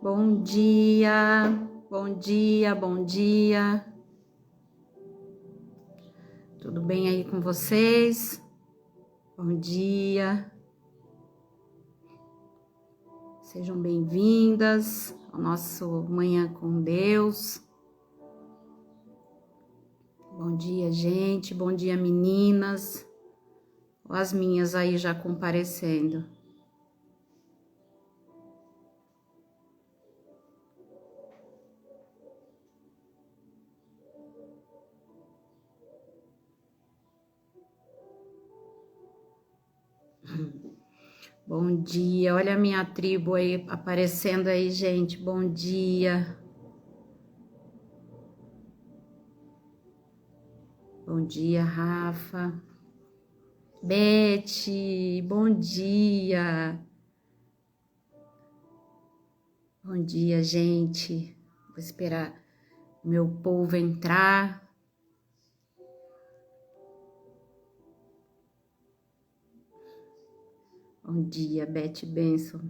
Bom dia, bom dia, bom dia. Tudo bem aí com vocês? Bom dia. Sejam bem-vindas ao nosso Manhã com Deus. Bom dia, gente. Bom dia, meninas. As minhas aí já comparecendo. Bom dia, olha a minha tribo aí aparecendo aí, gente. Bom dia. Bom dia, Rafa. Beth, bom dia. Bom dia, gente. Vou esperar o meu povo entrar. Bom dia, Beth Benson.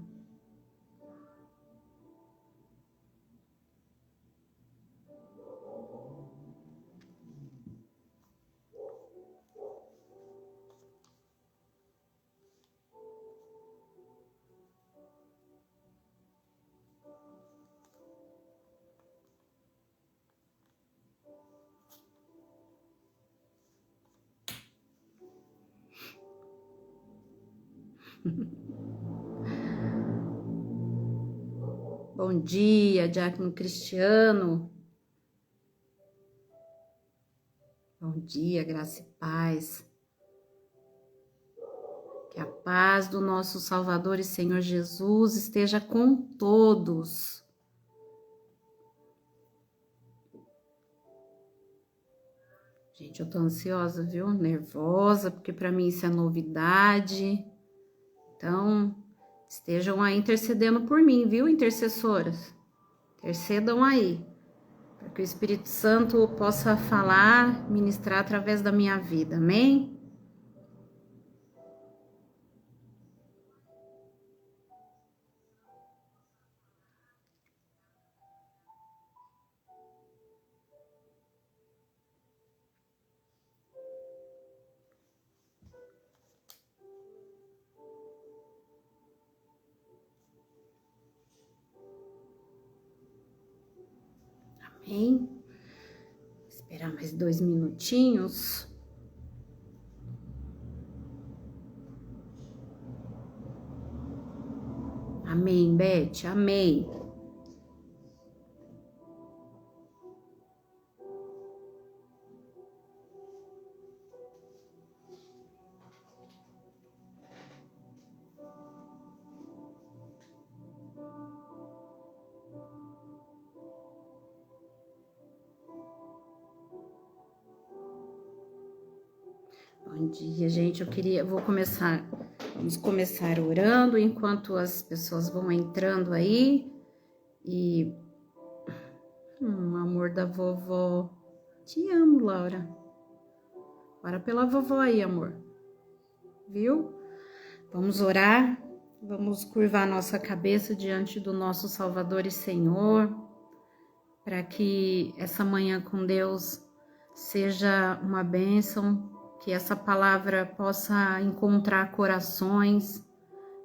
Bom dia, Diácono Cristiano. Bom dia, graça e paz. Que a paz do nosso Salvador e Senhor Jesus esteja com todos. Gente, eu tô ansiosa, viu? Nervosa, porque para mim isso é novidade. Então, estejam aí intercedendo por mim, viu, intercessoras? Intercedam aí, para que o Espírito Santo possa falar, ministrar através da minha vida, amém? Amém? Esperar mais 2 minutinhos. Amém, Beth, amém. Bom dia, gente. Vamos começar orando enquanto as pessoas vão entrando aí. E amor da vovó. Te amo, Laura. Ora pela vovó aí, amor. Viu? Vamos orar. Vamos curvar nossa cabeça diante do nosso Salvador e Senhor, para que essa manhã com Deus seja uma bênção, que essa palavra possa encontrar corações.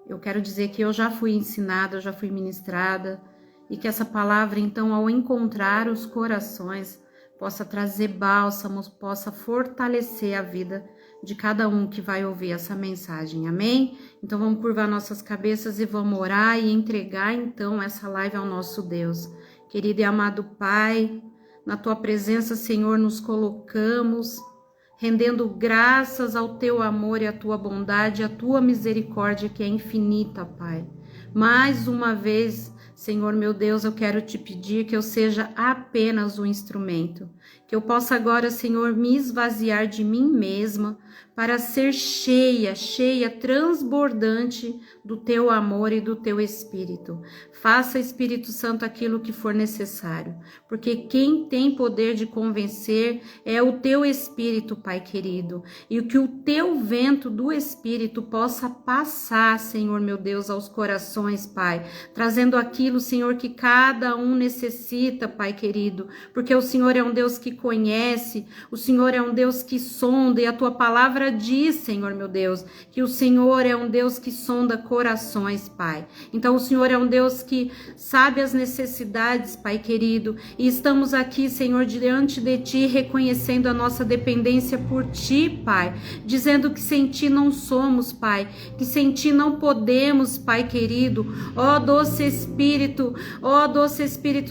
Eu quero dizer que eu já fui ensinada, eu já fui ministrada, e que essa palavra, então, ao encontrar os corações, possa trazer bálsamos, possa fortalecer a vida de cada um que vai ouvir essa mensagem, amém? Então vamos curvar nossas cabeças e vamos orar e entregar, então, essa live ao nosso Deus. Querido e amado Pai, na Tua presença, Senhor, nos colocamos, rendendo graças ao Teu amor e à Tua bondade, à Tua misericórdia que é infinita, Pai. Mais uma vez, Senhor meu Deus, eu quero te pedir que eu seja apenas um instrumento, que eu possa agora, Senhor, me esvaziar de mim mesma para ser cheia, transbordante do Teu amor e do Teu Espírito. Faça, Espírito Santo, aquilo que for necessário, porque quem tem poder de convencer é o Teu Espírito, Pai querido, e que o Teu vento do Espírito possa passar, Senhor meu Deus, aos corações, Pai, trazendo aqui aquilo, Senhor, que cada um necessita, Pai querido, porque o Senhor é um Deus que conhece, o Senhor é um Deus que sonda, e a tua palavra diz, Senhor meu Deus, que o Senhor é um Deus que sonda corações, Pai. Então o Senhor é um Deus que sabe as necessidades, Pai querido, e estamos aqui, Senhor, diante de Ti, reconhecendo a nossa dependência por Ti, Pai, dizendo que sem Ti não somos, Pai, que sem Ti não podemos, Pai querido. Ó doce Espírito,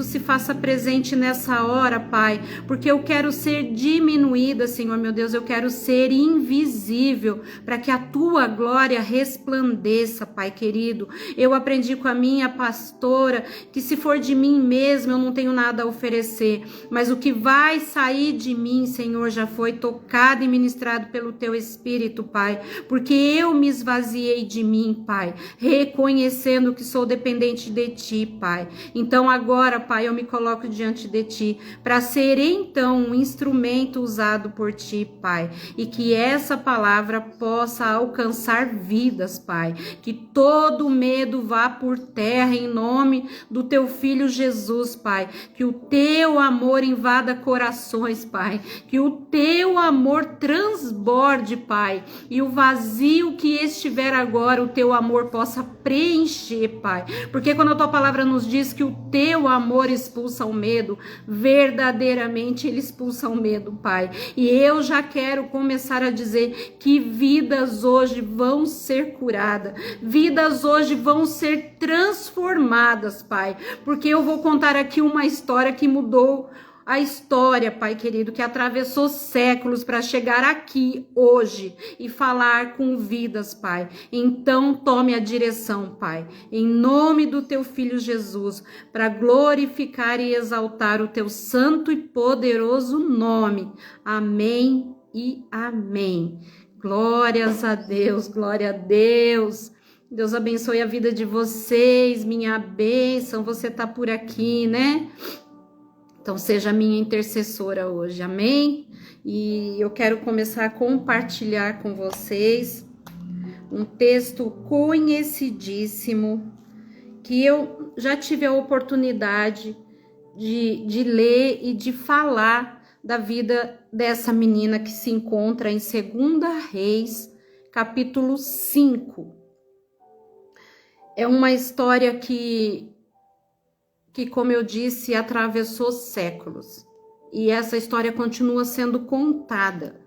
se faça presente nessa hora, Pai, porque eu quero ser diminuída, Senhor meu Deus, eu quero ser invisível, para que a Tua glória resplandeça, Pai querido. Eu aprendi com a minha pastora que se for de mim mesma eu não tenho nada a oferecer, mas o que vai sair de mim, Senhor, já foi tocado e ministrado pelo Teu Espírito, Pai, porque eu me esvaziei de mim, Pai, reconhecendo que sou dependente de Ti, Pai. Então agora, Pai, eu me coloco diante de Ti para ser então um instrumento usado por Ti, Pai, e que essa palavra possa alcançar vidas, Pai, que todo medo vá por terra em nome do Teu Filho Jesus, Pai, que o Teu amor invada corações, Pai, que o Teu amor transborde, Pai, e o vazio que estiver agora, o Teu amor possa preencher, Pai, porque quando a Tua palavra nos diz que o Teu amor expulsa o medo, verdadeiramente ele expulsa o medo, Pai, e eu já quero começar a dizer que vidas hoje vão ser curadas, vidas hoje vão ser transformadas, Pai, porque eu vou contar aqui uma história que mudou a história, Pai querido, que atravessou séculos para chegar aqui hoje e falar com vidas, Pai. Então tome a direção, Pai, em nome do Teu Filho Jesus, para glorificar e exaltar o Teu santo e poderoso nome. Amém e amém. Glórias a Deus, glória a Deus. Deus abençoe a vida de vocês, minha bênção, você tá por aqui, né? Então, seja minha intercessora hoje, amém? E eu quero começar a compartilhar com vocês um texto conhecidíssimo, que eu já tive a oportunidade de ler e de falar da vida dessa menina que se encontra em 2 Reis, capítulo 5. É uma história que, como eu disse, atravessou séculos. E essa história continua sendo contada.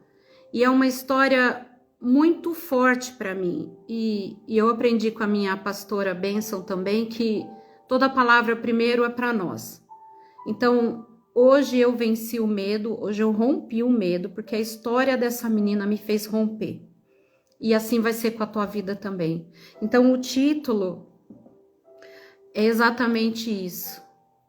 E é uma história muito forte para mim. E eu aprendi com a minha pastora Bênção também que toda palavra primeiro é para nós. Então, hoje eu venci o medo, hoje eu rompi o medo, porque a história dessa menina me fez romper. E assim vai ser com a tua vida também. Então, o título é exatamente isso.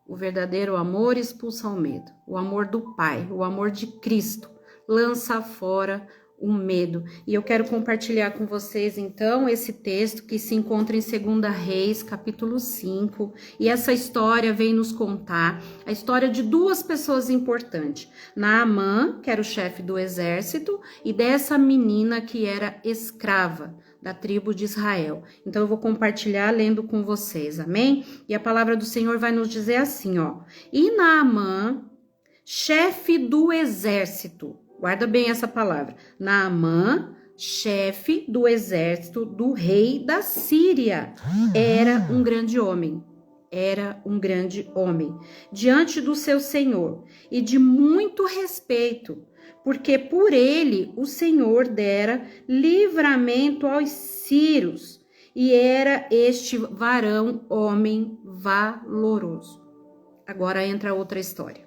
O verdadeiro amor expulsa o medo. O amor do Pai, o amor de Cristo, lança fora o medo. E eu quero compartilhar com vocês, então, esse texto que se encontra em 2 Reis, capítulo 5. E essa história vem nos contar a história de duas pessoas importantes. Naamã, que era o chefe do exército, e dessa menina que era escrava da tribo de Israel. Então eu vou compartilhar lendo com vocês, amém? E a palavra do Senhor vai nos dizer assim, ó. E Naamã, chefe do exército, guarda bem essa palavra. Naamã, chefe do exército do rei da Síria, era um grande homem. Era um grande homem diante do seu senhor e de muito respeito, porque por ele o Senhor dera livramento aos sírios, e era este varão homem valoroso. Agora entra outra história.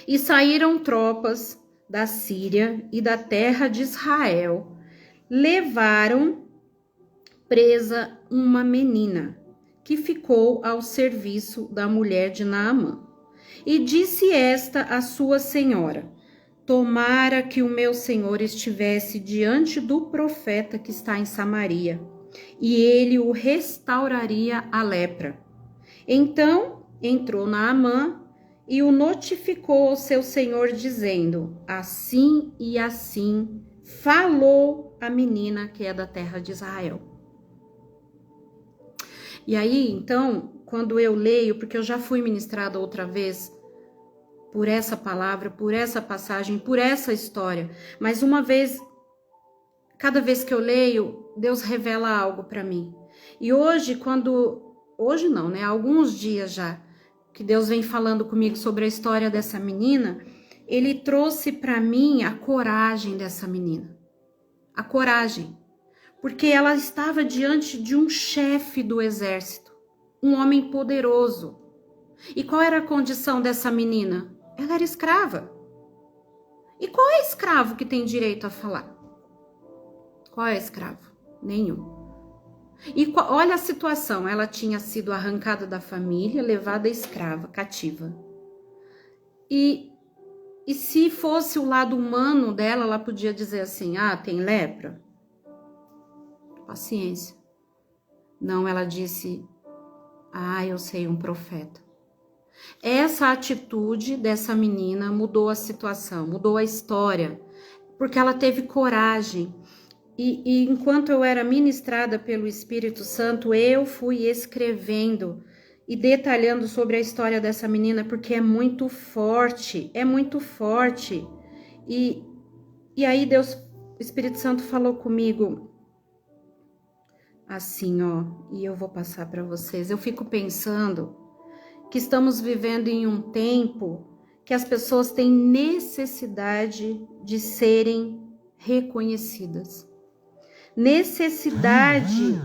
E saíram tropas da Síria e da terra de Israel, levaram presa uma menina, que ficou ao serviço da mulher de Naamã. E disse esta à sua senhora: tomara que o meu senhor estivesse diante do profeta que está em Samaria, e ele o restauraria a lepra. Então entrou Naamã e o notificou ao seu senhor, dizendo: assim e assim falou a menina que é da terra de Israel. E aí, então, quando eu leio, porque eu já fui ministrada outra vez por essa palavra, por essa passagem, por essa história, mas uma vez, cada vez que eu leio, Deus revela algo para mim. E hoje não, né? Há alguns dias já que Deus vem falando comigo sobre a história dessa menina, Ele trouxe para mim a coragem dessa menina. A coragem. Porque ela estava diante de um chefe do exército, um homem poderoso. E qual era a condição dessa menina? Ela era escrava. E qual é escravo que tem direito a falar? Qual é escravo? Nenhum. E olha a situação, ela tinha sido arrancada da família, levada escrava, cativa. E se fosse o lado humano dela, ela podia dizer assim, tem lepra? Paciência. Não, ela disse, eu sei, um profeta. Essa atitude dessa menina mudou a situação, mudou a história, porque ela teve coragem. E enquanto eu era ministrada pelo Espírito Santo, eu fui escrevendo e detalhando sobre a história dessa menina, porque é muito forte, é muito forte. E aí Deus, o Espírito Santo falou comigo assim, e eu vou passar para vocês. Eu fico pensando que estamos vivendo em um tempo que as pessoas têm necessidade de serem reconhecidas. Necessidade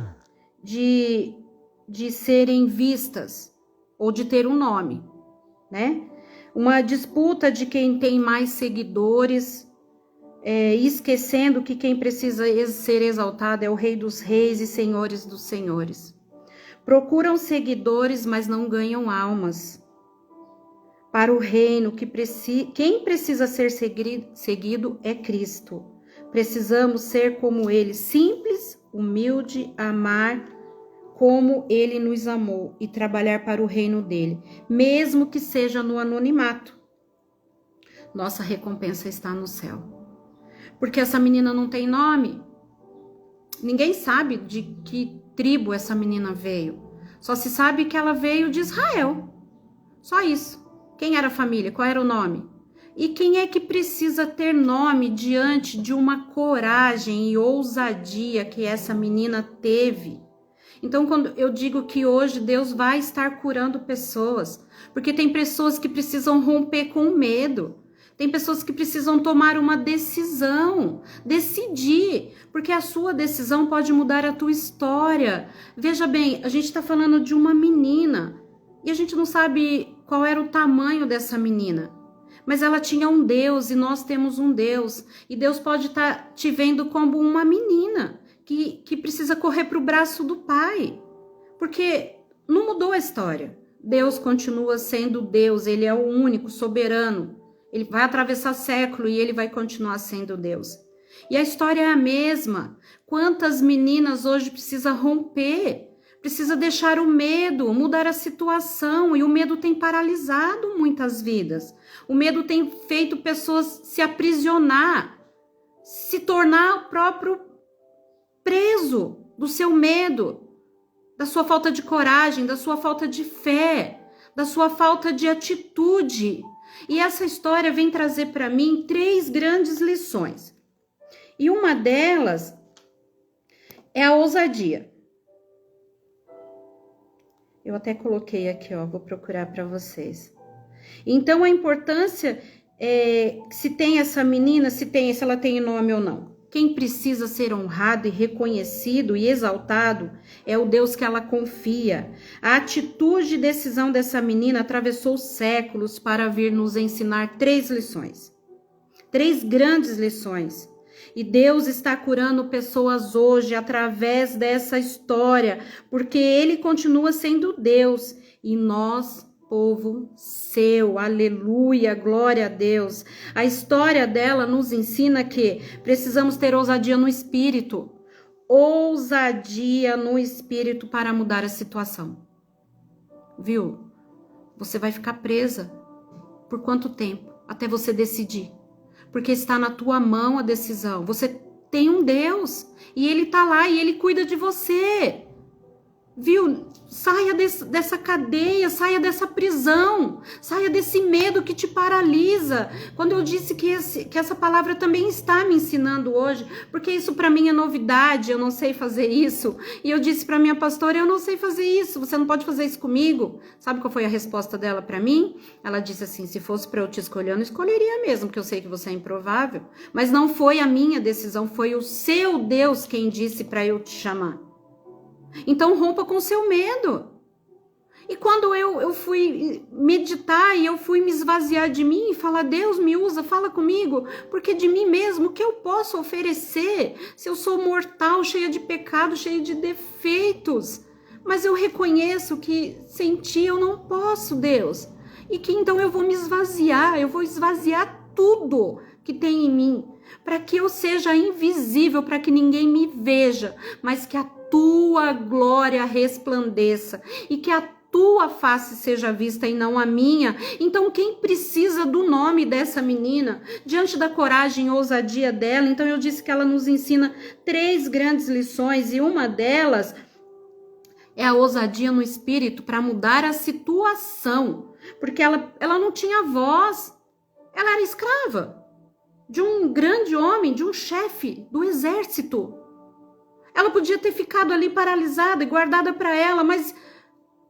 de serem vistas ou de ter um nome, né? Uma disputa de quem tem mais seguidores, esquecendo que quem precisa ser exaltado é o Rei dos Reis e Senhores dos Senhores. Procuram seguidores, mas não ganham almas. Para o reino, quem precisa ser seguido é Cristo. Precisamos ser como Ele, simples, humilde, amar como Ele nos amou e trabalhar para o reino dEle, mesmo que seja no anonimato. Nossa recompensa está no céu. Porque essa menina não tem nome. Ninguém sabe de que tribo essa menina veio. Só se sabe que ela veio de Israel. Só isso. Quem era a família? Qual era o nome? E quem é que precisa ter nome diante de uma coragem e ousadia que essa menina teve? Então, quando eu digo que hoje Deus vai estar curando pessoas, porque tem pessoas que precisam romper com o medo, tem pessoas que precisam tomar uma decisão, decidir, porque a sua decisão pode mudar a tua história. Veja bem, a gente está falando de uma menina e a gente não sabe qual era o tamanho dessa menina. Mas ela tinha um Deus e nós temos um Deus. E Deus pode estar te vendo como uma menina que precisa correr para o braço do Pai. Porque não mudou a história. Deus continua sendo Deus. Ele é o único, soberano. Ele vai atravessar século e ele vai continuar sendo Deus. E a história é a mesma. Quantas meninas hoje precisam romper? Precisa deixar o medo, mudar a situação, e o medo tem paralisado muitas vidas. O medo tem feito pessoas se aprisionar, se tornar o próprio preso do seu medo, da sua falta de coragem, da sua falta de fé, da sua falta de atitude. E essa história vem trazer para mim 3 grandes lições. E uma delas é a ousadia. Eu até coloquei aqui, vou procurar para vocês. Então, a importância se tem essa menina, se ela tem nome ou não. Quem precisa ser honrado e reconhecido e exaltado é o Deus que ela confia. A atitude e decisão dessa menina atravessou séculos para vir nos ensinar 3 lições. 3 grandes lições. E Deus está curando pessoas hoje através dessa história, porque Ele continua sendo Deus e nós, povo seu, aleluia, glória a Deus. A história dela nos ensina que precisamos ter ousadia no espírito, para mudar a situação. Viu? Você vai ficar presa. Por quanto tempo? Até você decidir. Porque está na tua mão a decisão. Você tem um Deus e Ele está lá e Ele cuida de você. Viu? Saia dessa cadeia, saia dessa prisão, saia desse medo que te paralisa. Quando eu disse que essa palavra também está me ensinando hoje, porque isso para mim é novidade, eu não sei fazer isso. E eu disse para minha pastora, eu não sei fazer isso, você não pode fazer isso comigo. Sabe qual foi a resposta dela para mim? Ela disse assim, se fosse para eu te escolher, eu não escolheria mesmo, porque eu sei que você é improvável. Mas não foi a minha decisão, foi o seu Deus quem disse para eu te chamar. Então rompa com o seu medo. E quando eu fui meditar e eu fui me esvaziar de mim e falar, Deus me usa, fala comigo, porque de mim mesmo, o que eu posso oferecer se eu sou mortal, cheia de pecado, cheia de defeitos? Mas eu reconheço que sem ti eu não posso, Deus. E que então eu vou me esvaziar, eu vou esvaziar tudo que tem em mim, para que eu seja invisível, para que ninguém me veja, mas que a tua glória resplandeça e que a tua face seja vista e não a minha. Então quem precisa do nome dessa menina, diante da coragem e ousadia dela, então eu disse que ela nos ensina 3 grandes lições e uma delas é a ousadia no espírito para mudar a situação, porque ela não tinha voz, ela era escrava de um grande homem, de um chefe do exército. Ela podia ter ficado ali paralisada e guardada para ela, mas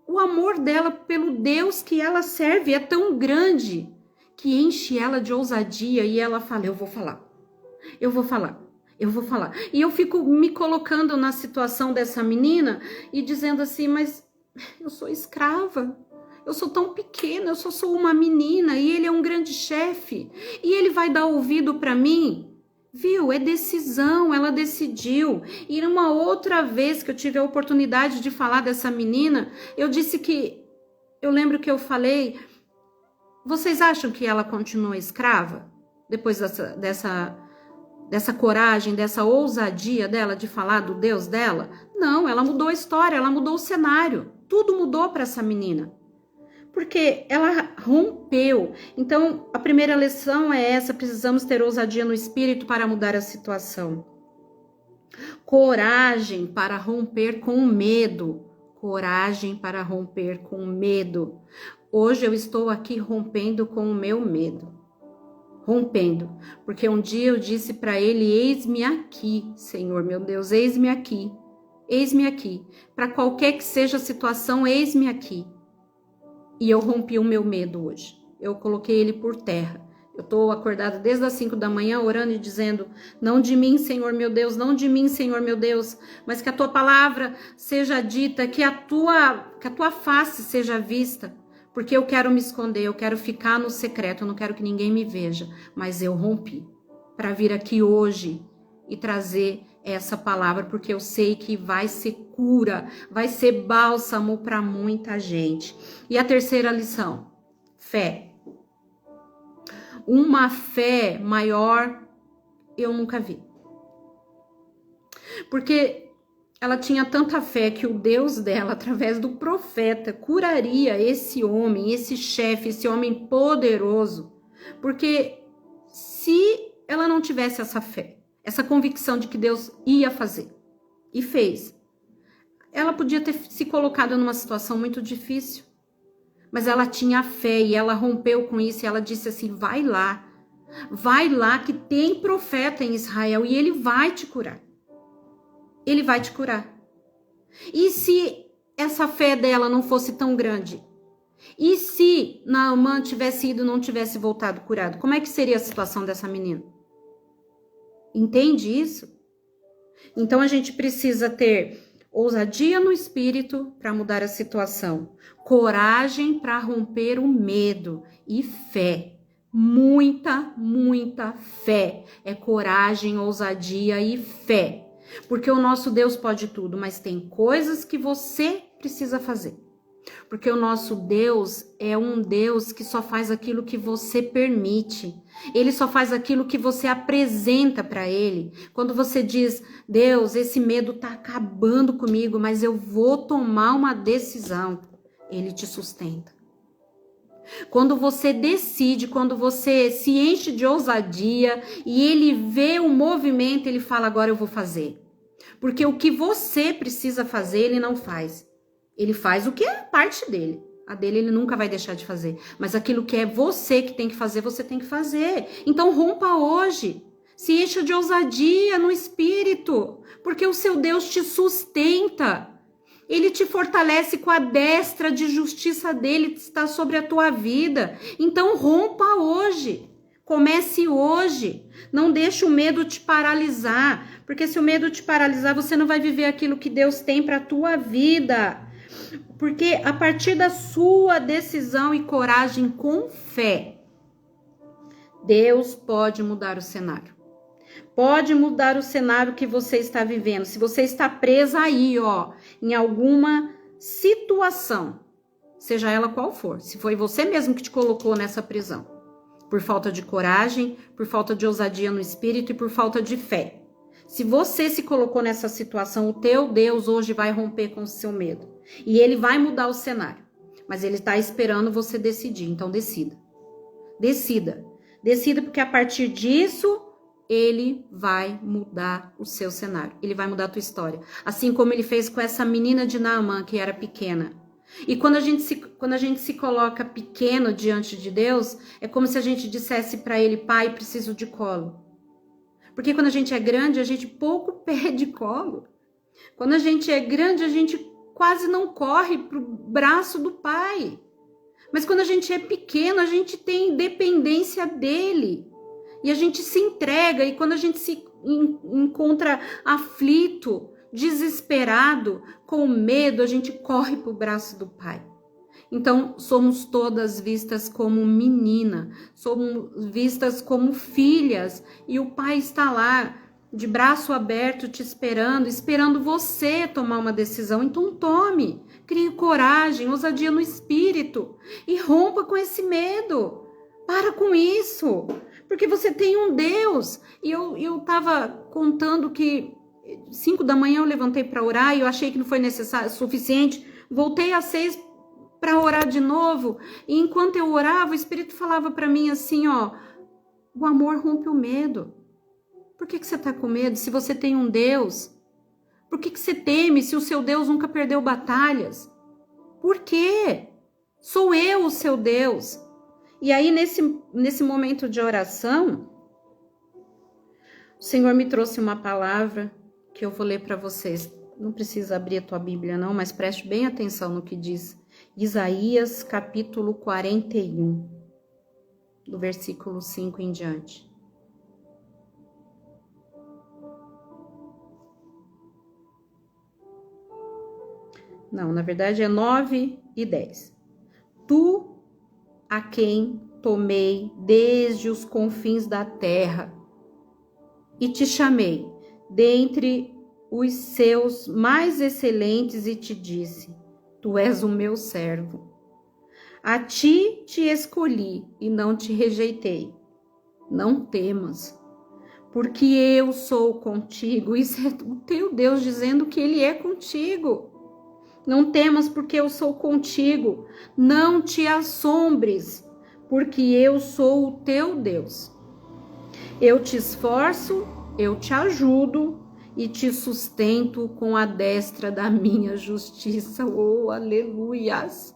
o amor dela pelo Deus que ela serve é tão grande que enche ela de ousadia e ela fala, eu vou falar. E eu fico me colocando na situação dessa menina e dizendo assim, mas eu sou escrava. Eu sou tão pequena, eu só sou uma menina e ele é um grande chefe. E ele vai dar ouvido para mim? Viu? É decisão, ela decidiu. E uma outra vez que eu tive a oportunidade de falar dessa menina, eu disse que, eu lembro que eu falei, vocês acham que ela continua escrava? Depois dessa coragem, dessa ousadia dela de falar do Deus dela? Não, ela mudou a história, ela mudou o cenário. Tudo mudou para essa menina. Porque ela rompeu. Então, a primeira lição é essa, precisamos ter ousadia no espírito para mudar a situação. Coragem para romper com o medo. Coragem para romper com o medo. Hoje eu estou aqui rompendo com o meu medo. Rompendo. Porque um dia eu disse para ele, eis-me aqui, Senhor, meu Deus, eis-me aqui. Eis-me aqui. Para qualquer que seja a situação, eis-me aqui. E eu rompi o meu medo hoje. Eu coloquei ele por terra. Eu estou acordada desde as 5 da manhã, orando e dizendo, não de mim, Senhor meu Deus, não de mim, Senhor meu Deus, mas que a tua palavra seja dita, que a tua face seja vista, porque eu quero me esconder, eu quero ficar no secreto, eu não quero que ninguém me veja, mas eu rompi para vir aqui hoje e trazer essa palavra, porque eu sei que vai ser cura, vai ser bálsamo para muita gente. E a terceira lição, fé. Uma fé maior eu nunca vi. Porque ela tinha tanta fé que o Deus dela, através do profeta, curaria esse homem, esse chefe, esse homem poderoso. Porque se ela não tivesse essa fé, essa convicção de que Deus ia fazer, e fez, ela podia ter se colocado numa situação muito difícil. Mas ela tinha fé e ela rompeu com isso e ela disse assim, vai lá que tem profeta em Israel e ele vai te curar. Ele vai te curar. E se essa fé dela não fosse tão grande? E se Naamã tivesse ido e não tivesse voltado curado? Como é que seria a situação dessa menina? Entende isso? Então a gente precisa ter ousadia no espírito para mudar a situação, coragem para romper o medo e fé. Muita fé. É coragem, ousadia e fé. Porque o nosso Deus pode tudo, mas tem coisas que você precisa fazer. Porque o nosso Deus é um Deus que só faz aquilo que você permite. Ele só faz aquilo que você apresenta para ele. Quando você diz, Deus, esse medo tá acabando comigo, mas eu vou tomar uma decisão. Ele te sustenta. Quando você decide, quando você se enche de ousadia e ele vê o movimento, ele fala, agora eu vou fazer. Porque o que você precisa fazer, ele não faz. Ele faz o que é parte dele. A dele ele nunca vai deixar de fazer. Mas aquilo que é você que tem que fazer, você tem que fazer. Então rompa hoje. Se encha de ousadia no espírito. Porque o seu Deus te sustenta. Ele te fortalece com a destra de justiça dele que está sobre a tua vida. Então rompa hoje. Comece hoje. Não deixe o medo te paralisar. Porque se o medo te paralisar, você não vai viver aquilo que Deus tem para a tua vida. Porque a partir da sua decisão e coragem com fé, Deus pode mudar o cenário. Pode mudar o cenário que você está vivendo. Se você está presa aí, em alguma situação, seja ela qual for, se foi você mesmo que te colocou nessa prisão, por falta de coragem, por falta de ousadia no espírito e por falta de fé. Se você se colocou nessa situação, o teu Deus hoje vai romper com o seu medo. E ele vai mudar o cenário. Mas ele está esperando você decidir. Então decida. Decida. Decida porque a partir disso, ele vai mudar o seu cenário. Ele vai mudar a tua história. Assim como ele fez com essa menina de Naamã, que era pequena. E quando a gente se coloca pequeno diante de Deus, é como se a gente dissesse para ele, pai, preciso de colo. Porque quando a gente é grande, a gente pouco pede colo. Quando a gente é grande, a gente quase não corre para o braço do pai. Mas quando a gente é pequeno, a gente tem dependência dele. E a gente se entrega. E quando a gente se encontra aflito, desesperado, com medo, a gente corre para o braço do pai. Então, somos todas vistas como menina, somos vistas como filhas, e o pai está lá, de braço aberto, te esperando você tomar uma decisão. Então, tome, crie coragem, ousadia no espírito, e rompa com esse medo. Para com isso, porque você tem um Deus. E eu estava contando que 5 da manhã eu levantei para orar, e eu achei que não foi suficiente, voltei às 6 para orar de novo, e enquanto eu orava, o Espírito falava para mim assim, o amor rompe o medo. Por que você está com medo se você tem um Deus? Por que você teme se o seu Deus nunca perdeu batalhas? Por quê? Sou eu o seu Deus. E aí nesse momento de oração, o Senhor me trouxe uma palavra que eu vou ler para vocês. Não precisa abrir a tua Bíblia não, mas preste bem atenção no que diz Isaías capítulo 41, do versículo 5 em diante. Não, na verdade é 9 e 10. Tu, a quem tomei desde os confins da terra, e te chamei dentre os seus mais excelentes, e te disse, tu és o meu servo. A ti te escolhi e não te rejeitei. Não temas, porque eu sou contigo. Isso é o teu Deus dizendo que ele é contigo. Não temas, porque eu sou contigo. Não te assombres, porque eu sou o teu Deus. Eu te esforço, eu te ajudo e te sustento com a destra da minha justiça. Oh, aleluias!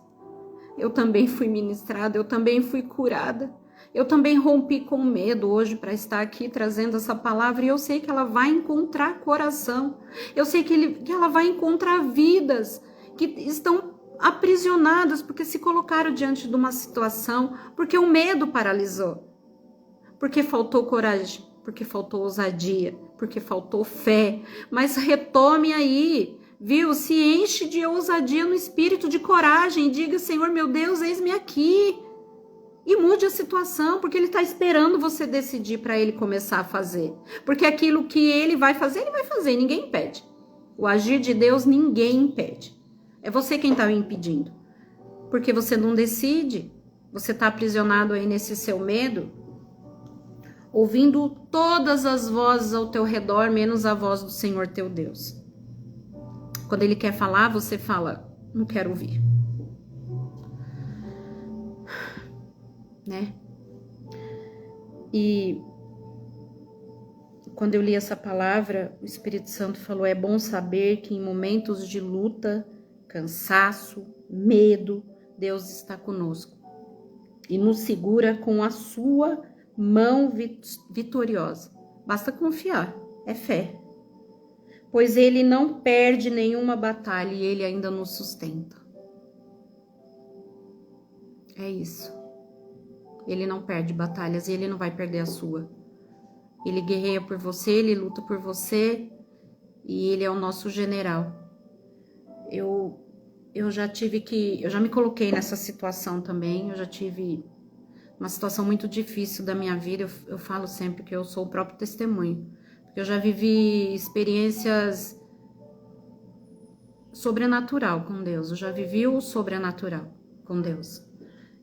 Eu também fui ministrada, eu também fui curada. Eu também rompi com medo hoje para estar aqui trazendo essa palavra, e eu sei que ela vai encontrar coração. Eu sei que ela vai encontrar vidas que estão aprisionadas porque se colocaram diante de uma situação, porque o medo paralisou, porque faltou coragem, porque faltou ousadia, porque faltou fé. Mas retome aí, viu? Se enche de ousadia no espírito, de coragem, e diga, Senhor meu Deus, eis-me aqui. E mude a situação, porque ele está esperando você decidir para ele começar a fazer. Porque aquilo que ele vai fazer, ninguém impede. O agir de Deus, ninguém impede. É você quem está impedindo. Porque você não decide, você está aprisionado aí nesse seu medo, ouvindo todas as vozes ao teu redor, menos a voz do Senhor teu Deus. Quando ele quer falar, você fala, não quero ouvir. Né? E quando eu li essa palavra, o Espírito Santo falou, é bom saber que em momentos de luta, cansaço, medo, Deus está conosco e nos segura com a sua mão vitoriosa. Basta confiar, é fé. Pois ele não perde nenhuma batalha e ele ainda nos sustenta. É isso. Ele não perde batalhas e ele não vai perder a sua. Ele guerreia por você, ele luta por você e ele é o nosso general. Eu já me coloquei nessa situação também, eu já tive uma situação muito difícil da minha vida, eu falo sempre que eu sou o próprio testemunho. Eu já vivi experiências sobrenatural com Deus, eu já vivi o sobrenatural com Deus.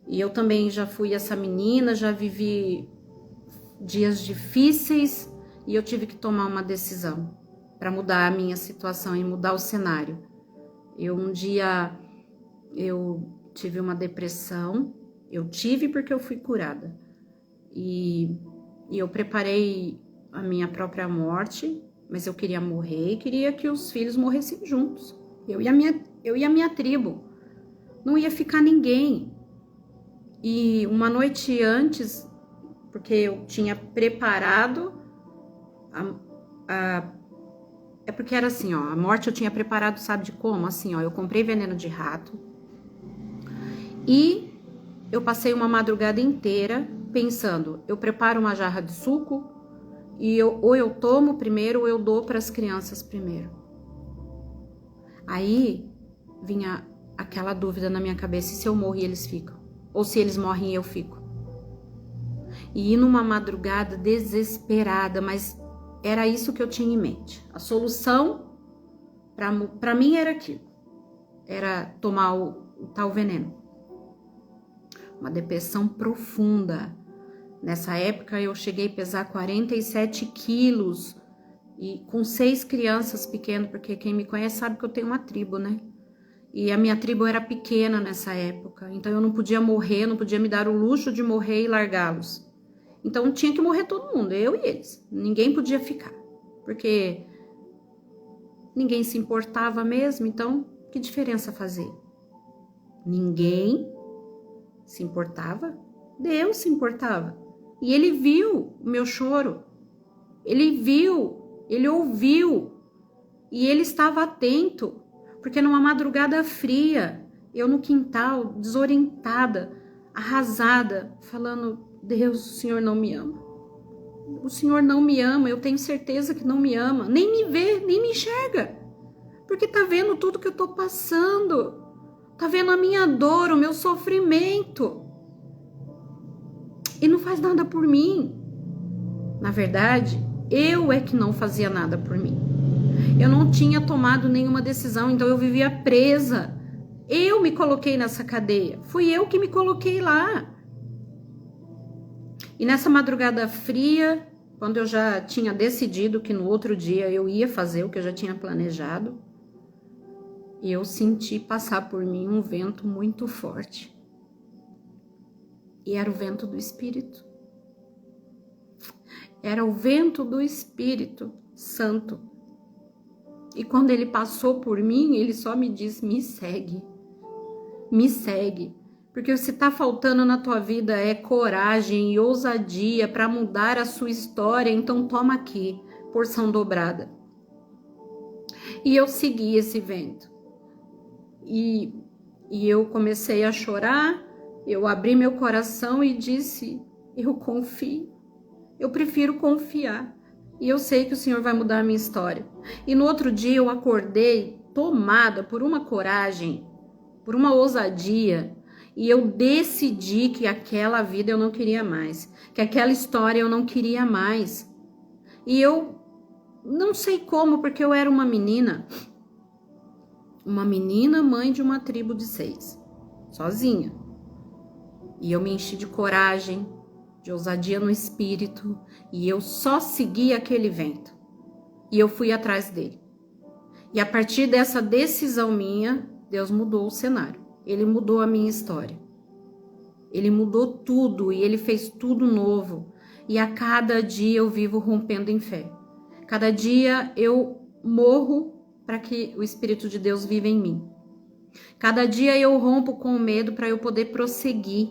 E eu também já fui essa menina, já vivi dias difíceis e eu tive que tomar uma decisão para mudar a minha situação e mudar o cenário. Um dia eu tive uma depressão, eu tive porque eu fui curada. E eu preparei a minha própria morte, mas eu queria morrer e queria que os filhos morressem juntos. Eu e a minha tribo. Não ia ficar ninguém. E uma noite antes, porque eu tinha preparado é porque era assim, ó, a morte eu tinha preparado, sabe de como? Assim, ó, eu comprei veneno de rato e eu passei uma madrugada inteira pensando, eu preparo uma jarra de suco e ou eu tomo primeiro ou eu dou para as crianças primeiro. Aí vinha aquela dúvida na minha cabeça, e se eu morro e eles ficam? Ou se eles morrem e eu fico? E numa madrugada desesperada, mas era isso que eu tinha em mente. A solução para mim era aquilo. Era tomar o tal veneno. Uma depressão profunda. Nessa época eu cheguei a pesar 47 quilos e com 6 crianças pequenas, porque quem me conhece sabe que eu tenho uma tribo, né? E a minha tribo era pequena nessa época, então eu não podia morrer, não podia me dar o luxo de morrer e largá-los. Então tinha que morrer todo mundo, eu e eles. Ninguém podia ficar, porque ninguém se importava mesmo, então que diferença fazer? Ninguém se importava, Deus se importava. E ele viu o meu choro, ele viu, ele ouviu, e ele estava atento. Porque numa madrugada fria, eu no quintal, desorientada, arrasada, falando, Deus, o Senhor não me ama. O Senhor não me ama, eu tenho certeza que não me ama. Nem me vê, nem me enxerga. Porque tá vendo tudo que eu tô passando. Tá vendo a minha dor, o meu sofrimento. E não faz nada por mim. Na verdade, eu é que não fazia nada por mim. Eu não tinha tomado nenhuma decisão, então eu vivia presa. Eu me coloquei nessa cadeia. Fui eu que me coloquei lá. E nessa madrugada fria, quando eu já tinha decidido que no outro dia eu ia fazer o que eu já tinha planejado, eu senti passar por mim um vento muito forte. E era o vento do Espírito. Era o vento do Espírito Santo. E quando ele passou por mim, ele só me disse, me segue. Me segue. Porque se tá faltando na tua vida é coragem e ousadia para mudar a sua história, então toma aqui, porção dobrada. E eu segui esse vento. E eu comecei a chorar, eu abri meu coração e disse, eu confio. Eu prefiro confiar. E eu sei que o Senhor vai mudar a minha história. E no outro dia eu acordei tomada por uma coragem, por uma ousadia. E eu decidi que aquela vida eu não queria mais. Que aquela história eu não queria mais. E eu não sei como, porque eu era uma menina. Uma menina mãe de uma tribo de 6. Sozinha. E eu me enchi de coragem, de ousadia no espírito, e eu só segui aquele vento. E eu fui atrás dele. E a partir dessa decisão minha, Deus mudou o cenário. Ele mudou a minha história. Ele mudou tudo e ele fez tudo novo. E a cada dia eu vivo rompendo em fé. Cada dia eu morro para que o Espírito de Deus viva em mim. Cada dia eu rompo com o medo para eu poder prosseguir.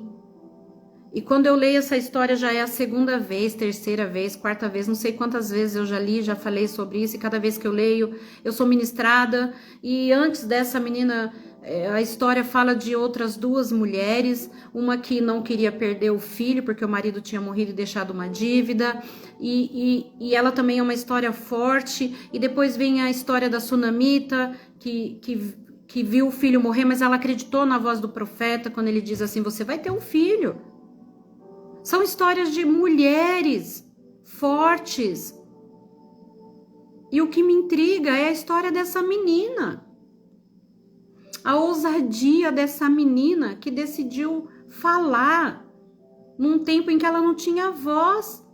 E quando eu leio essa história já é a segunda vez, terceira vez, quarta vez, não sei quantas vezes eu já li, já falei sobre isso, e cada vez que eu leio, eu sou ministrada. E antes dessa menina, a história fala de outras duas mulheres, uma que não queria perder o filho, porque o marido tinha morrido e deixado uma dívida, e ela também é uma história forte. E depois vem a história da Sunamita, que viu o filho morrer, mas ela acreditou na voz do profeta, quando ele diz assim, você vai ter um filho. São histórias de mulheres fortes. E o que me intriga é a história dessa menina. A ousadia dessa menina que decidiu falar num tempo em que ela não tinha voz.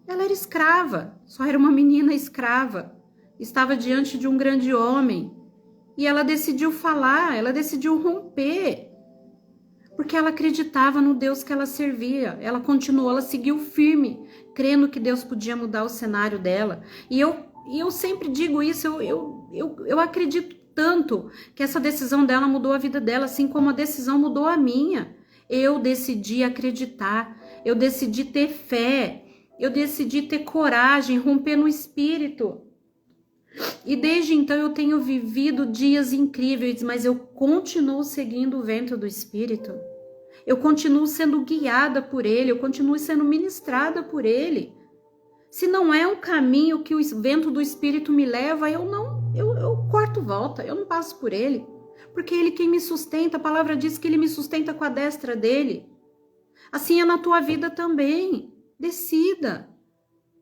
Ela era escrava, só era uma menina escrava. Estava diante de um grande homem. E ela decidiu falar, ela decidiu romper. Porque ela acreditava no Deus que ela servia. Ela continuou, ela seguiu firme, crendo que Deus podia mudar o cenário dela. E eu sempre digo isso, eu acredito tanto que essa decisão dela mudou a vida dela, assim como a decisão mudou a minha. Eu decidi acreditar, eu decidi ter fé, eu decidi ter coragem, romper no espírito. E desde então eu tenho vivido dias incríveis, mas eu continuo seguindo o vento do Espírito. Eu continuo sendo guiada por ele, eu continuo sendo ministrada por ele. Se não é um caminho que o vento do Espírito me leva, eu corto volta, eu não passo por ele. Porque ele quem me sustenta, a palavra diz que ele me sustenta com a destra dele. Assim é na tua vida também. Decida.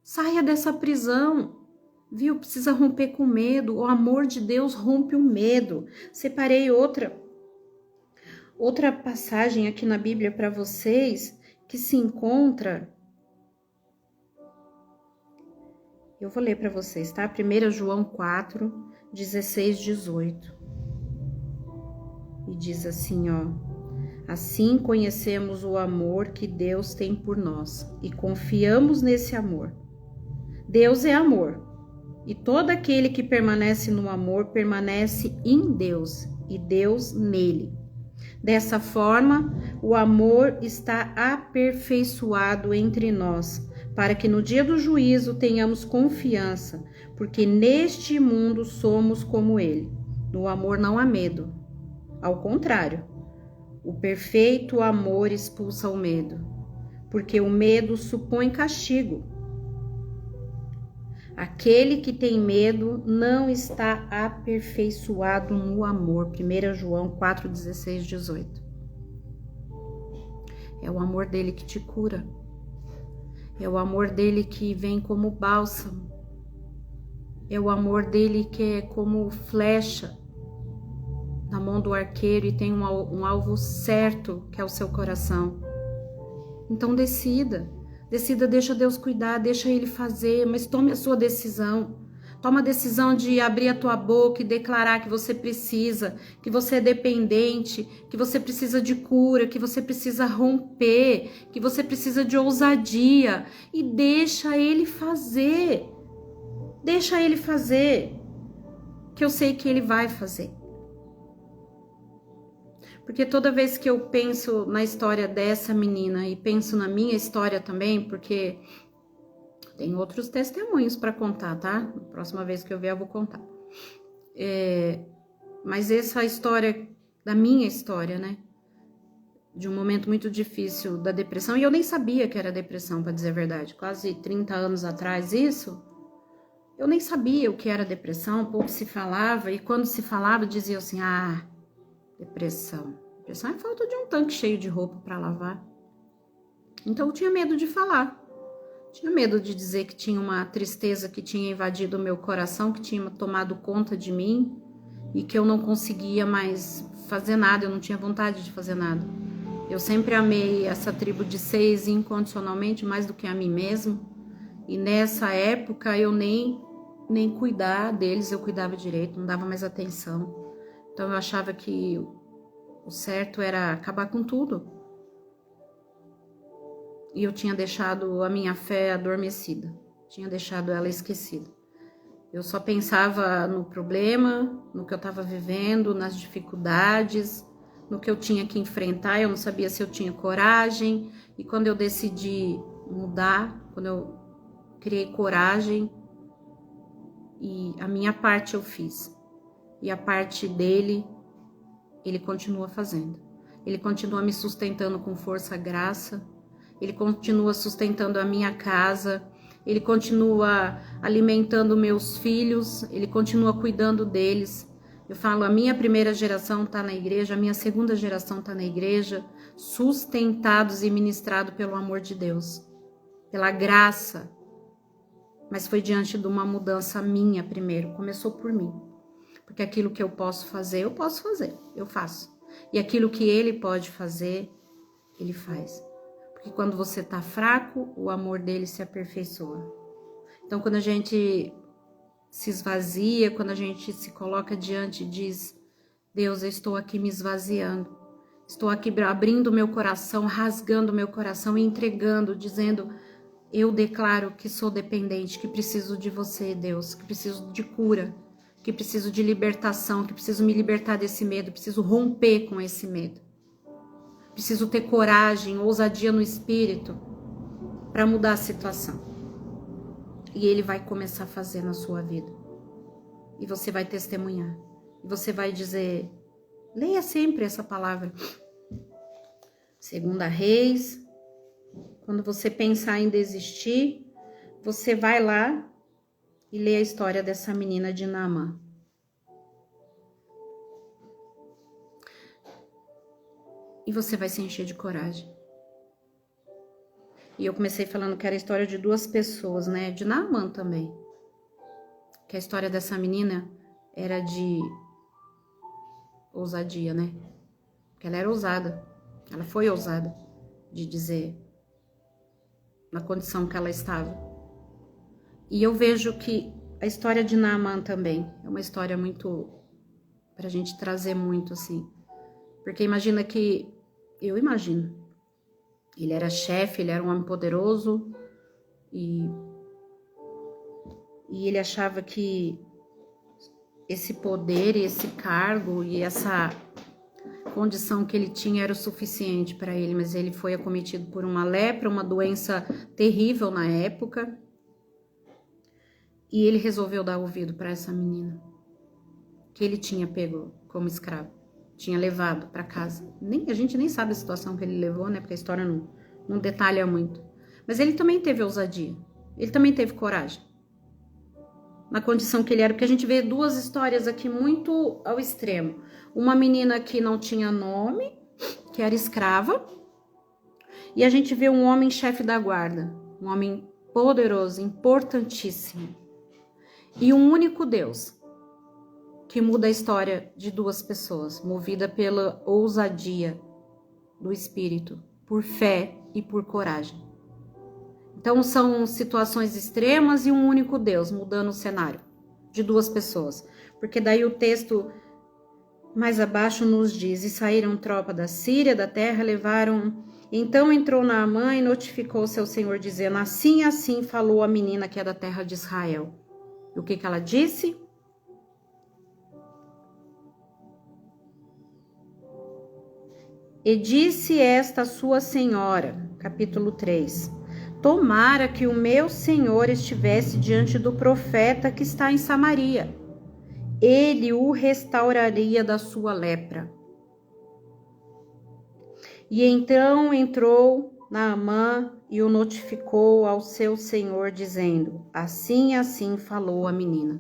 Saia dessa prisão. Viu? Precisa romper com medo. O amor de Deus rompe o medo. Separei outra passagem aqui na Bíblia para vocês que se encontra. Eu vou ler para vocês, tá? 1 João 4, 16, 18. E diz assim, ó. Assim conhecemos o amor que Deus tem por nós e confiamos nesse amor. Deus é amor. E todo aquele que permanece no amor permanece em Deus e Deus nele. Dessa forma, o amor está aperfeiçoado entre nós, para que no dia do juízo tenhamos confiança, porque neste mundo somos como ele. No amor não há medo. Ao contrário, o perfeito amor expulsa o medo, porque o medo supõe castigo. Aquele que tem medo não está aperfeiçoado no amor. 1 João 4, 16, 18. É o amor dele que te cura. É o amor dele que vem como bálsamo. É o amor dele que é como flecha na mão do arqueiro e tem um alvo certo, que é o seu coração. Então decida. Decida, deixa Deus cuidar, deixa Ele fazer, mas tome a sua decisão. Toma a decisão de abrir a tua boca e declarar que você precisa, que você é dependente, que você precisa de cura, que você precisa romper, que você precisa de ousadia. E deixa Ele fazer. Deixa Ele fazer, que eu sei que Ele vai fazer. Porque toda vez que eu penso na história dessa menina e penso na minha história também, porque tem outros testemunhos para contar, tá? Na próxima vez que eu vier eu vou contar. Mas essa história, da minha história, né? De um momento muito difícil da depressão, e eu nem sabia que era depressão, para dizer a verdade. Quase 30 anos atrás isso, eu nem sabia o que era depressão, pouco se falava, e quando se falava diziam assim, depressão. Depressão é falta de um tanque cheio de roupa para lavar. Então eu tinha medo de falar. Tinha medo de dizer que tinha uma tristeza que tinha invadido o meu coração, que tinha tomado conta de mim e que eu não conseguia mais fazer nada, eu não tinha vontade de fazer nada. Eu sempre amei essa tribo de 6 incondicionalmente, mais do que a mim mesmo. E nessa época eu nem cuidar deles, eu cuidava direito, não dava mais atenção. Então eu achava que o certo era acabar com tudo. E eu tinha deixado a minha fé adormecida. Tinha deixado ela esquecida. Eu só pensava no problema, no que eu estava vivendo, nas dificuldades, no que eu tinha que enfrentar. Eu não sabia se eu tinha coragem. E quando eu decidi mudar, quando eu criei coragem, e a minha parte eu fiz. E a parte dele, ele continua fazendo. Ele continua me sustentando com força, graça. Ele continua sustentando a minha casa. Ele continua alimentando meus filhos. Ele continua cuidando deles. Eu falo, a minha primeira geração está na igreja, a minha segunda geração está na igreja, sustentados e ministrados pelo amor de Deus, pela graça. Mas foi diante de uma mudança minha primeiro, começou por mim. Porque aquilo que eu posso fazer, eu faço. E aquilo que ele pode fazer, ele faz. Porque quando você está fraco, o amor dele se aperfeiçoa. Então, quando a gente se esvazia, quando a gente se coloca diante e diz, Deus, eu estou aqui me esvaziando. Estou aqui abrindo meu coração, rasgando meu coração e entregando, dizendo, eu declaro que sou dependente, que preciso de você, Deus, que preciso de cura, que preciso de libertação, que preciso me libertar desse medo, preciso romper com esse medo. Preciso ter coragem, ousadia no espírito para mudar a situação. E ele vai começar a fazer na sua vida. E você vai testemunhar. E você vai dizer, leia sempre essa palavra. 2 Reis. Quando você pensar em desistir, você vai lá e lê a história dessa menina de Naamã. E você vai se encher de coragem. E eu comecei falando que era a história de 2 pessoas, né? De Naamã também. Que a história dessa menina era de ousadia, né? Porque ela era ousada. Ela foi ousada de dizer na condição que ela estava. E eu vejo que a história de Naamã também é uma história muito pra gente trazer muito assim. Porque eu imagino, ele era chefe, ele era um homem poderoso e ele achava que esse poder, esse cargo e essa condição que ele tinha era o suficiente para ele, mas ele foi acometido por uma lepra, uma doença terrível na época, e ele resolveu dar ouvido para essa menina que ele tinha pego como escravo. Tinha levado para casa. A gente nem sabe a situação que ele levou, né? Porque a história não detalha muito. Mas ele também teve ousadia. Ele também teve coragem. Na condição que ele era. Porque a gente vê 2 histórias aqui muito ao extremo. Uma menina que não tinha nome, que era escrava. E a gente vê um homem chefe da guarda. Um homem poderoso, importantíssimo. E um único Deus que muda a história de 2 pessoas, movida pela ousadia do espírito, por fé e por coragem. Então são situações extremas e um único Deus mudando o cenário de 2 pessoas. Porque daí o texto mais abaixo nos diz, e saíram tropa da Síria, da terra, levaram... Então entrou Naamã e notificou seu senhor, dizendo, assim assim falou a menina que é da terra de Israel. E o que ela disse? E disse esta sua senhora, capítulo 3, tomara que o meu senhor estivesse diante do profeta que está em Samaria. Ele o restauraria da sua lepra. E então entrou Naamã e o notificou ao seu senhor, dizendo, assim assim falou a menina.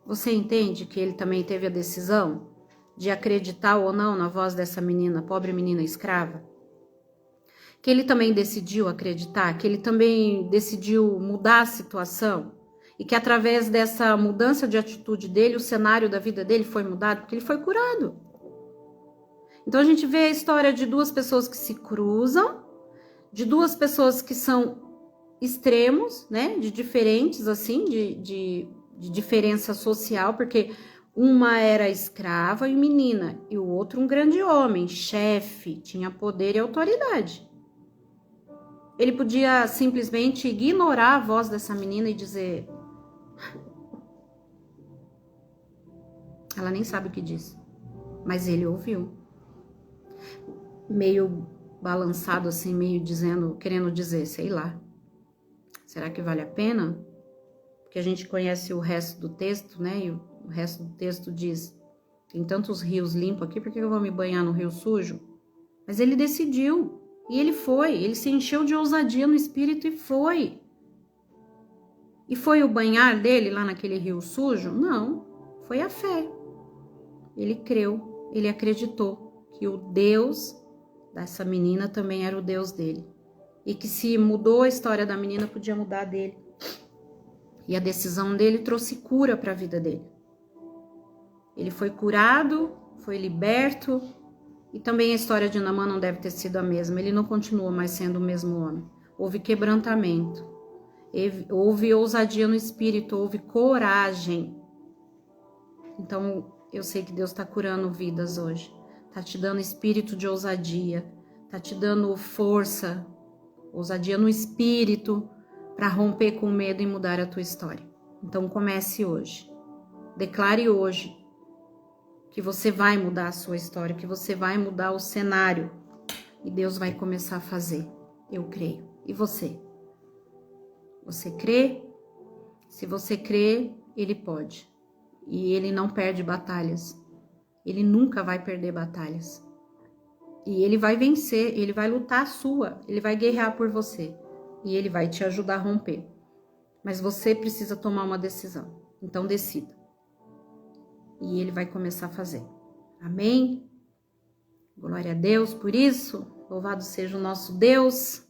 Você entende que ele também teve a decisão de acreditar ou não na voz dessa menina, pobre menina escrava? Que ele também decidiu acreditar, que ele também decidiu mudar a situação e que através dessa mudança de atitude dele, o cenário da vida dele foi mudado, porque ele foi curado. Então a gente vê a história de 2 pessoas que se cruzam, de 2 pessoas que são extremos, né, de diferentes assim, de diferença social, porque uma era escrava e menina, e o outro um grande homem, chefe, tinha poder e autoridade. Ele podia simplesmente ignorar a voz dessa menina e dizer, Ela nem sabe o que disse, mas ele ouviu. Meio balançado assim, meio dizendo, querendo dizer, sei lá. Será que vale a pena? Porque a gente conhece o resto do texto, né? E o resto do texto diz: tem tantos rios limpos aqui, por que eu vou me banhar no rio sujo? Mas ele decidiu, e ele foi. Ele se encheu de ousadia no espírito e foi. E foi o banhar dele lá naquele rio sujo? Não, foi a fé. Ele creu, ele acreditou que o Deus dessa menina também era o Deus dele. E que se mudou a história da menina, podia mudar a dele. E a decisão dele trouxe cura para a vida dele. Ele foi curado, foi liberto. E também a história de Naamã não deve ter sido a mesma. Ele não continua mais sendo o mesmo homem. Houve quebrantamento. Houve ousadia no espírito, houve coragem. Então, eu sei que Deus está curando vidas hoje. Está te dando espírito de ousadia. Está te dando força, ousadia no espírito, para romper com o medo e mudar a tua história. Então, comece hoje. Declare hoje que você vai mudar a sua história, que você vai mudar o cenário. E Deus vai começar a fazer. Eu creio. E você? Você crê? Se você crê, Ele pode. E Ele não perde batalhas. Ele nunca vai perder batalhas. E Ele vai vencer, Ele vai lutar a sua, Ele vai guerrear por você. E Ele vai te ajudar a romper. Mas você precisa tomar uma decisão. Então decida. E Ele vai começar a fazer. Amém? Glória a Deus por isso. Louvado seja o nosso Deus.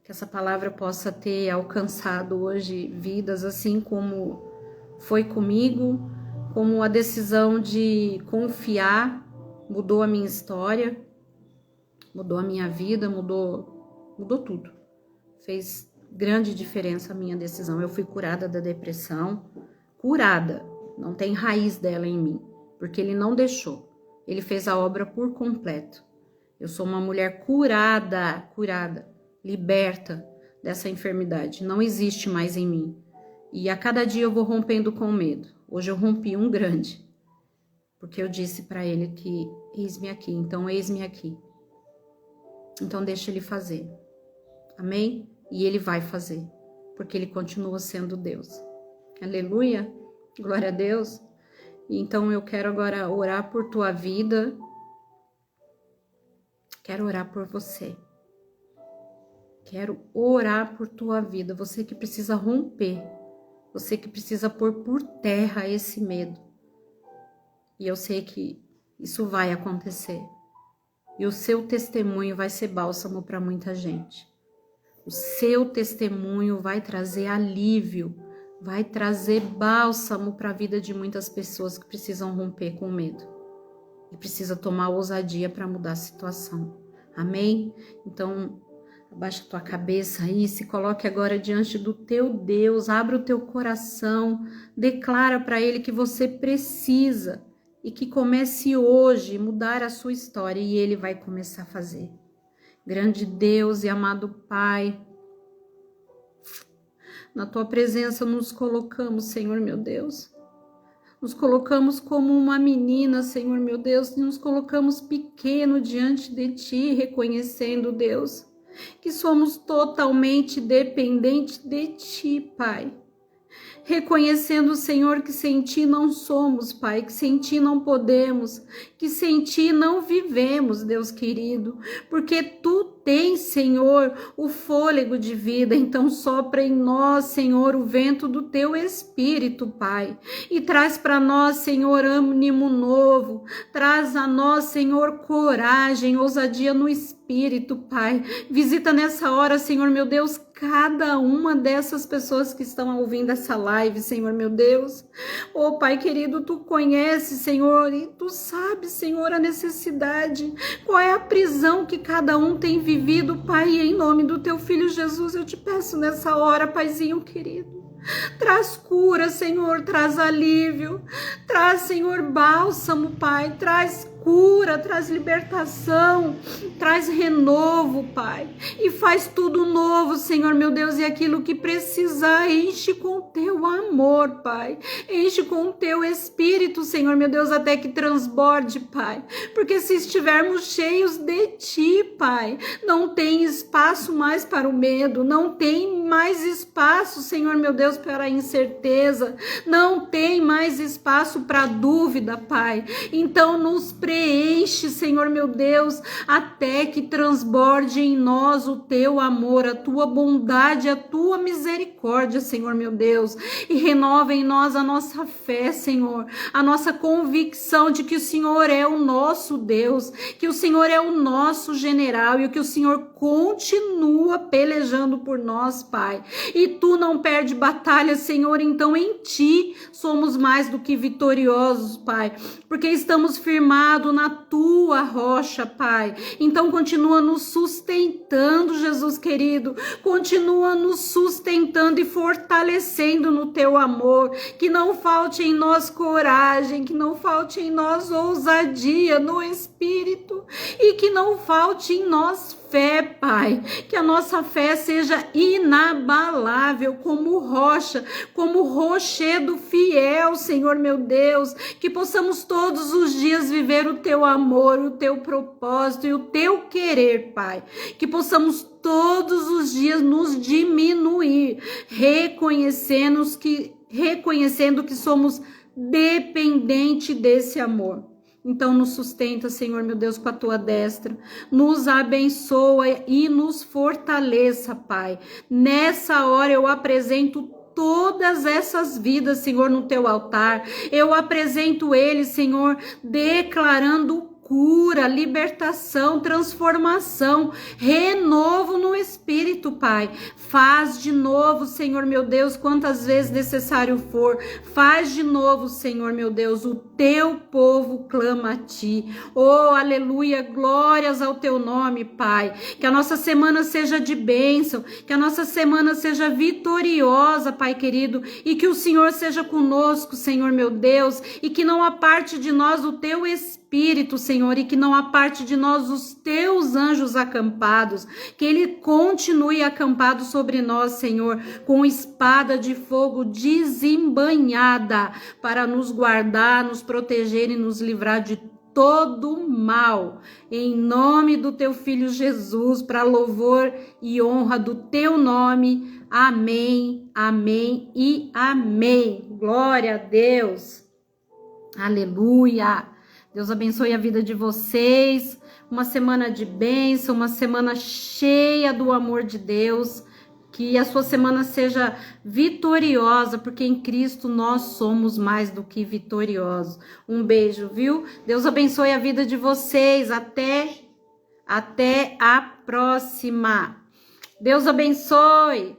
Que essa palavra possa ter alcançado hoje vidas, assim como foi comigo, como a decisão de confiar mudou a minha história, mudou a minha vida, mudou tudo. Fez grande diferença a minha decisão. Eu fui curada da depressão, curada, não tem raiz dela em mim, porque Ele não deixou. Ele fez a obra por completo. Eu sou uma mulher curada, liberta dessa enfermidade. Não existe mais em mim. E a cada dia eu vou rompendo com medo. Hoje eu rompi um grande, porque eu disse para Ele que eis-me aqui. Então, eis-me aqui. Então, deixa Ele fazer. Amém? E Ele vai fazer, porque Ele continua sendo Deus. Aleluia! Glória a Deus! Então, eu quero agora orar por tua vida. Quero orar por você. Quero orar por tua vida. Você que precisa romper. Você que precisa pôr por terra esse medo. E eu sei que isso vai acontecer. E o seu testemunho vai ser bálsamo para muita gente. O seu testemunho vai trazer alívio, vai trazer bálsamo para a vida de muitas pessoas que precisam romper com medo. E precisa tomar ousadia para mudar a situação. Amém? Então, abaixa a tua cabeça aí, se coloque agora diante do teu Deus, abre o teu coração, declara para Ele que você precisa e que comece hoje a mudar a sua história e Ele vai começar a fazer. Grande Deus e amado Pai, na tua presença nos colocamos, Senhor meu Deus. Nos colocamos como uma menina, Senhor meu Deus, e nos colocamos pequeno diante de Ti, reconhecendo, Deus, que somos totalmente dependentes de Ti, Pai. Reconhecendo, Senhor, que sem Ti não somos, Pai, que sem Ti não podemos, que sem Ti não vivemos, Deus querido, porque Tu tens, Senhor, o fôlego de vida, então sopra em nós, Senhor, o vento do Teu Espírito, Pai, e traz para nós, Senhor, ânimo novo, traz a nós, Senhor, coragem, ousadia no Espírito, Pai. Visita nessa hora, Senhor, meu Deus, cada uma dessas pessoas que estão ouvindo essa live, Senhor, meu Deus. Oh, Pai querido, Tu conheces, Senhor, e Tu sabes, Senhor, a necessidade, qual é a prisão que cada um tem vivido, Pai, e em nome do Teu Filho Jesus, eu te peço nessa hora, Paizinho querido, traz cura, Senhor, traz alívio, traz, Senhor, bálsamo, Pai, traz cura, traz libertação, traz renovo, Pai. E faz tudo novo, Senhor meu Deus, e aquilo que precisar, enche com teu amor, Pai. Enche com o teu Espírito, Senhor meu Deus, até que transborde, Pai. Porque se estivermos cheios de Ti, Pai, não tem espaço mais para o medo, não tem mais espaço, Senhor meu Deus, para a incerteza, não tem mais espaço para dúvida, Pai. Então nos preenche, Senhor meu Deus, até que transborde em nós o teu amor, a tua bondade, a tua misericórdia, Senhor meu Deus, e renova em nós a nossa fé, Senhor, a nossa convicção de que o Senhor é o nosso Deus, que o Senhor é o nosso general e que o Senhor continua pelejando por nós, Pai. E tu não perde batalha, Senhor, então em ti somos mais do que vitoriosos, Pai, porque estamos firmados na tua rocha, Pai. Então continua nos sustentando, Jesus querido, continua nos sustentando e fortalecendo no teu amor, que não falte em nós coragem, que não falte em nós ousadia no Espírito e que não falte em nós fé, Pai, que a nossa fé seja inabalável como rocha, como rochedo fiel, Senhor meu Deus, que possamos todos os dias viver o teu amor, o teu propósito e o teu querer, Pai, que possamos todos os dias nos diminuir, reconhecendo que somos dependentes desse amor. Então nos sustenta, Senhor meu Deus, com a tua destra, nos abençoa e nos fortaleça, Pai. Nessa hora eu apresento todas essas vidas, Senhor, no teu altar. Eu apresento eles, Senhor, declarando cura, libertação, transformação, renovo no Espírito, Pai. Faz de novo, Senhor meu Deus, quantas vezes necessário for. Faz de novo, Senhor meu Deus, o teu povo clama a ti. Oh, aleluia, glórias ao teu nome, Pai. Que a nossa semana seja de bênção, que a nossa semana seja vitoriosa, Pai querido, e que o Senhor seja conosco, Senhor meu Deus, e que não aparte de nós o teu Espírito, Senhor, e que não aparte de nós os teus anjos acampados, que ele continue acampado sobre nós, Senhor, com espada de fogo desembainhada, para nos guardar, nos proteger e nos livrar de todo mal, em nome do teu Filho Jesus, para louvor e honra do teu nome. Amém, amém e amém. Glória a Deus. Aleluia. Deus abençoe a vida de vocês, uma semana de bênção, uma semana cheia do amor de Deus, que a sua semana seja vitoriosa, porque em Cristo nós somos mais do que vitoriosos. Um beijo, viu? Deus abençoe a vida de vocês, até a próxima. Deus abençoe.